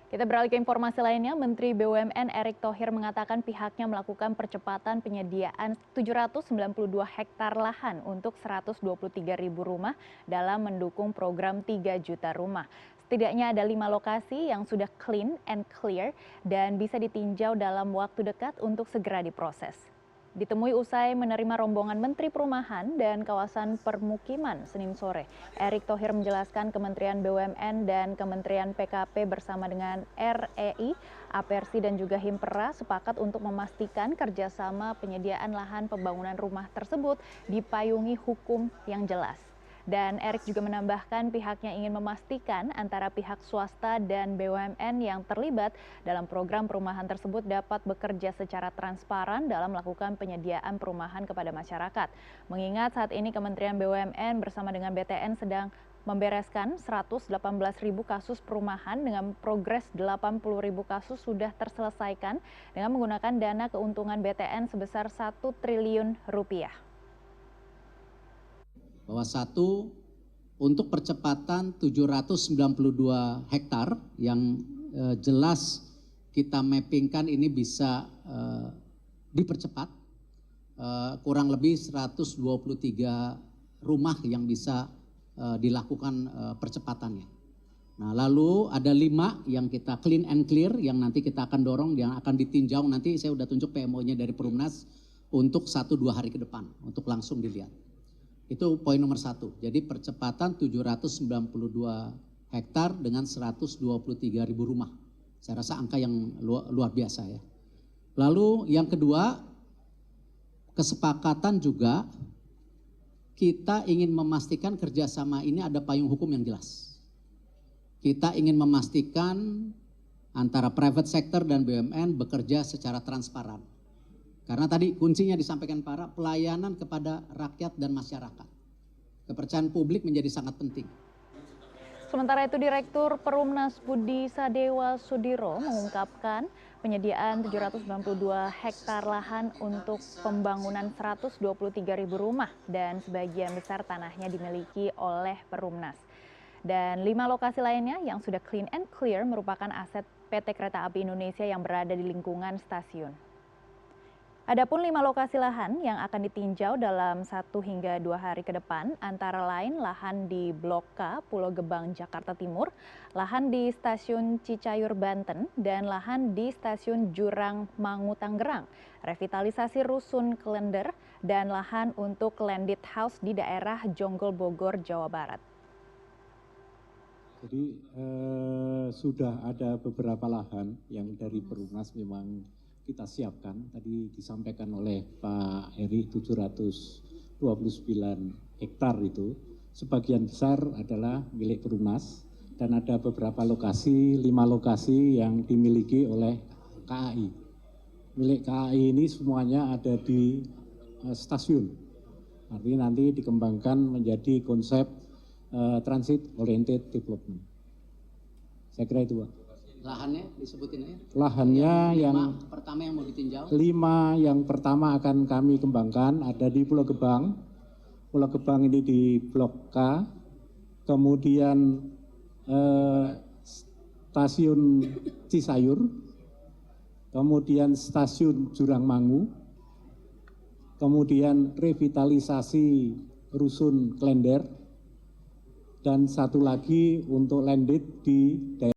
Kita beralih ke informasi lainnya, Menteri BUMN Erick Thohir mengatakan pihaknya melakukan percepatan penyediaan 792 hektar lahan untuk 123.000 rumah dalam mendukung program 3 juta rumah. Setidaknya ada 5 lokasi yang sudah clean and clear dan bisa ditinjau dalam waktu dekat untuk segera diproses. Ditemui usai menerima rombongan Menteri Perumahan dan Kawasan Permukiman Senin sore, Erick Thohir menjelaskan Kementerian BUMN dan Kementerian PKP bersama dengan REI, Apersi dan juga Himpera sepakat untuk memastikan kerjasama penyediaan lahan pembangunan rumah tersebut dipayungi hukum yang jelas. Dan Erick juga menambahkan pihaknya ingin memastikan antara pihak swasta dan BUMN yang terlibat dalam program perumahan tersebut dapat bekerja secara transparan dalam melakukan penyediaan perumahan kepada masyarakat. Mengingat saat ini Kementerian BUMN bersama dengan BTN sedang membereskan 118.000 kasus perumahan dengan progres 80.000 kasus sudah terselesaikan dengan menggunakan dana keuntungan BTN sebesar 1 triliun rupiah. Bahwa satu, untuk percepatan 792 hektar yang jelas kita mappingkan ini bisa dipercepat, kurang lebih 123 rumah yang bisa dilakukan percepatannya. Nah, lalu ada 5 yang kita clean and clear yang nanti kita akan dorong, yang akan ditinjau nanti saya udah tunjuk PMO-nya dari Perumnas untuk 1-2 hari ke depan untuk langsung dilihat. Itu poin nomor 1. Jadi percepatan 792 hektar dengan 123.000 rumah. Saya rasa angka yang luar biasa ya. Lalu yang kedua, kesepakatan juga kita ingin memastikan kerjasama ini ada payung hukum yang jelas. Kita ingin memastikan antara private sector dan BUMN bekerja secara transparan. Karena tadi kuncinya disampaikan para pelayanan kepada rakyat dan masyarakat. Kepercayaan publik menjadi sangat penting. Sementara itu Direktur Perumnas Budi Sadewa Sudiro mengungkapkan penyediaan 792 hektar lahan untuk pembangunan 123.000 rumah dan sebagian besar tanahnya dimiliki oleh Perumnas. Dan 5 lokasi lainnya yang sudah clean and clear merupakan aset PT Kereta Api Indonesia yang berada di lingkungan stasiun. Adapun 5 lokasi lahan yang akan ditinjau dalam 1 hingga 2 hari ke depan, antara lain lahan di Blok K, Pulau Gebang, Jakarta Timur, lahan di Stasiun Cicayur, Banten, dan lahan di Stasiun Jurang Mangu, Tangerang, revitalisasi Rusun Klender, dan lahan untuk landed house di daerah Jonggol, Bogor, Jawa Barat. Jadi sudah ada beberapa lahan yang dari Perumnas memang kita siapkan, tadi disampaikan oleh Pak Heri 729 hektar itu, sebagian besar adalah milik Perumnas dan ada beberapa lokasi, 5 lokasi yang dimiliki oleh KAI. Milik KAI ini semuanya ada di stasiun, artinya nanti dikembangkan menjadi konsep transit oriented development. Saya kira itu Pak. Lahannya disebutin aja. Lahannya yang pertama yang mau ditinjau. 5 yang pertama akan kami kembangkan ada di Pulau Gebang. Pulau Gebang ini di Blok K. Kemudian Stasiun Cisayur. Kemudian Stasiun Jurang Mangu. Kemudian revitalisasi Rusun Klender. Dan satu lagi untuk landed di daerah